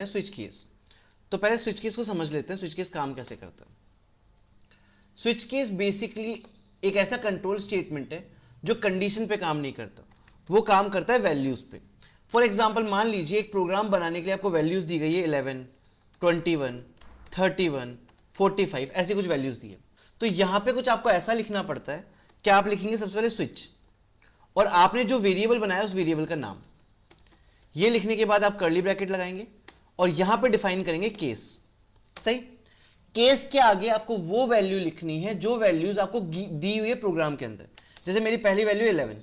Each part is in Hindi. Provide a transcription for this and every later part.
Switch case. तो पहले स्विच केस को समझ लेते हैं, स्विच केस काम कैसे करता है। स्विच केस बेसिकली एक ऐसा कंट्रोल स्टेटमेंट है जो कंडीशन पे काम नहीं करता, वो काम करता है वैल्यूज पे। फॉर एग्जांपल मान लीजिए एक प्रोग्राम बनाने के लिए आपको वैल्यूज दी गई है 11, 21, 31, 45 ऐसी कुछ वैल्यूज दी है। तो यहां पे कुछ आपको ऐसा लिखना पड़ता है कि आप लिखेंगे सबसे पहले स्विच और आपने जो वेरिएबल बनाया उस वेरिएबल का नाम। ये लिखने के बाद आप कर्ली ब्रैकेट लगाएंगे और यहां पे डिफाइन करेंगे केस। सही। केस के आगे आपको वो वैल्यू लिखनी है जो वैल्यूज आपको दी हुई है प्रोग्राम के अंदर। जैसे मेरी पहली वैल्यू 11,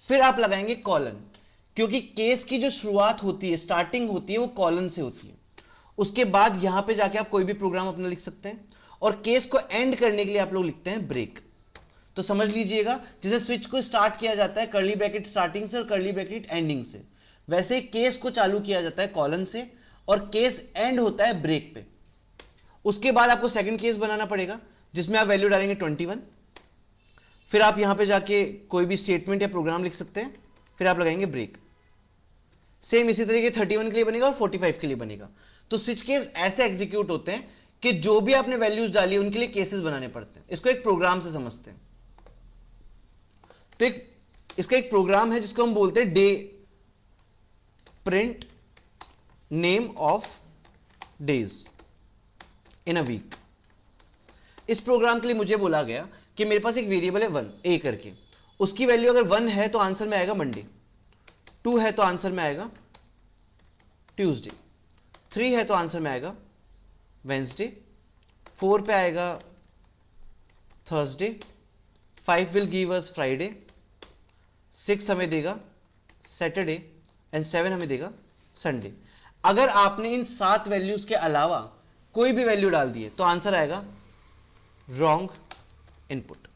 फिर आप लगाएंगे कॉलन, क्योंकि केस की जो शुरुआत होती है, स्टार्टिंग होती है, वो कॉलन से होती है। उसके बाद यहां पे जाके आप कोई भी प्रोग्राम अपना लिख सकते हैं और केस को एंड करने के लिए आप लोग लिखते हैं ब्रेक। तो समझ लीजिएगा, जैसे स्विच को स्टार्ट किया जाता है कर्ली ब्रैकेट स्टार्टिंग से और कर्ली ब्रैकेट एंडिंग से, वैसे केस को चालू किया जाता है कॉलन से और केस एंड होता है ब्रेक पे। उसके बाद आपको सेकंड केस बनाना पड़ेगा जिसमें आप वैल्यू डालेंगे 21, फिर आप यहां पे जाके कोई भी स्टेटमेंट या प्रोग्राम लिख सकते हैं, फिर आप लगाएंगे ब्रेक। सेम इसी तरीके 31 के लिए बनेगा और 45 के लिए बनेगा। तो स्विच केस ऐसे एग्जीक्यूट होते हैं कि जो भी आपने वैल्यूज डाली उनके लिए केसेस बनाने पड़ते हैं। इसको एक प्रोग्राम से समझते हैं। तो इसका एक प्रोग्राम है जिसको हम बोलते हैं day print name of days in a week. इस प्रोग्राम के लिए मुझे बोला गया कि मेरे पास एक वेरिएबल है 1 ए करके, उसकी वैल्यू अगर 1 है तो आंसर में आएगा मंडे, 2 है तो आंसर में आएगा ट्यूसडे, 3 है तो आंसर में आएगा वेंसडे, 4 पे आएगा Thursday, 5 will give us Friday, 6 हमें देगा सैटरडे एंड 7 हमें देगा संडे। अगर आपने इन 7 वैल्यूज के अलावा कोई भी वैल्यू डाल दी है तो आंसर आएगा रॉन्ग इनपुट।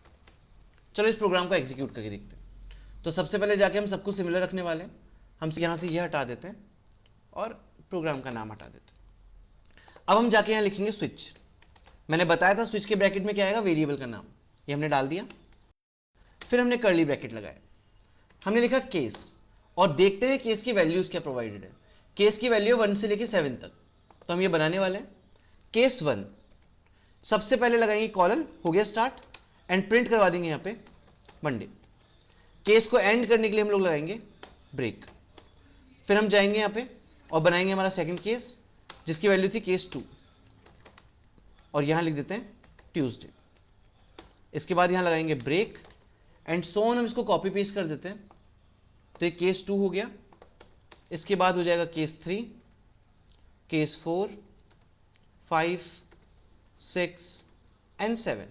चलो इस प्रोग्राम को एग्जीक्यूट करके देखते हैं। तो सबसे पहले जाके हम सब कुछ सिमिलर रखने वाले हैं। हम यहां से ये हटा देते हैं और प्रोग्राम का नाम हटा देते हैं। अब हम जाके यहां लिखेंगे स्विच। मैंने बताया था स्विच के ब्रैकेट में क्या आएगा, वेरिएबल का नाम, ये हमने डाल दिया। फिर हमने कर्ली ब्रैकेट लगाया, हमने लिखा केस और देखते हैं केस की वैल्यूज क्या प्रोवाइडेड है। केस की वैल्यू 1 से लेकर 7 तक, तो हम ये बनाने वाले हैं। केस 1 सबसे पहले लगाएंगे कॉलन, हो गया स्टार्ट, एंड प्रिंट करवा देंगे यहां पे मंडे। केस को एंड करने के लिए हम लोग लगाएंगे ब्रेक। फिर हम जाएंगे यहां पे और बनाएंगे हमारा सेकंड केस जिसकी वैल्यू थी केस 2 और यहां लिख देते हैं ट्यूसडे। इसके बाद यहां लगाएंगे ब्रेक एंड सो ऑन। हम इसको कॉपी पेस्ट कर देते हैं, तो ये केस 2 हो गया। इसके बाद हो जाएगा case 3, case 4, 5, 6 and 7।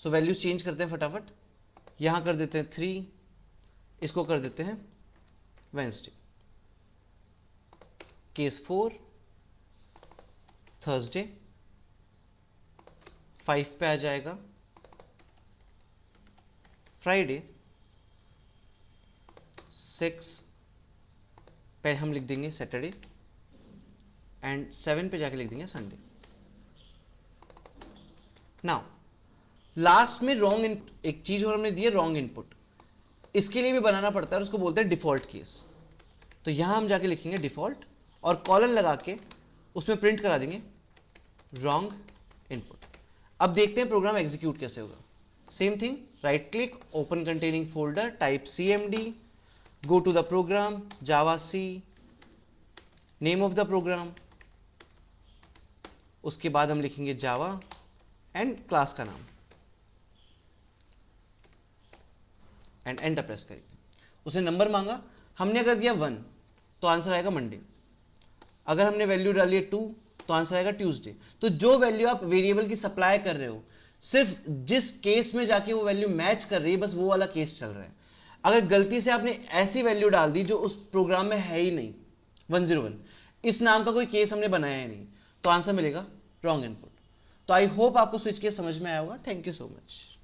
So values change करते हैं फटाफट। यहां कर देते हैं 3, इसको कर देते हैं वेंसडे, केस 4 थर्सडे, 5 पे आ जाएगा फ्राइडे, 6 पे हम लिख देंगे सैटरडे एंड 7 पे जाके लिख देंगे संडे। नाउ लास्ट में रॉन्ग एक चीज और हमने दी है रॉन्ग इनपुट, इसके लिए भी बनाना पड़ता है और उसको बोलते हैं डिफॉल्ट केस। तो यहां हम जाके लिखेंगे डिफॉल्ट और कॉलन लगा के उसमें प्रिंट करा देंगे रॉन्ग इनपुट। अब देखते हैं प्रोग्राम एग्जीक्यूट कैसे होगा। Same thing, right click, open containing folder, type cmd, go to the program, Java C, name of the program, उसके बाद हम लिखेंगे जावा एंड क्लास का नाम एंड एंटर प्रेस करेंगे। उसने नंबर मांगा, हमने अगर दिया 1 तो आंसर आएगा मंडे, अगर हमने वैल्यू डाली है 2 तो आंसर आएगा ट्यूसडे। तो जो वैल्यू आप वेरिएबल की सप्लाई कर रहे हो, सिर्फ जिस केस में जाके वो वैल्यू मैच कर रही है बस वो वाला केस चल रहा है। अगर गलती से आपने ऐसी वैल्यू डाल दी जो उस प्रोग्राम में है ही नहीं, 101 इस नाम का कोई केस हमने बनाया ही नहीं, तो आंसर मिलेगा रॉन्ग इनपुट। तो आई होप आपको स्विच केस समझ में आया होगा। Thank you so much.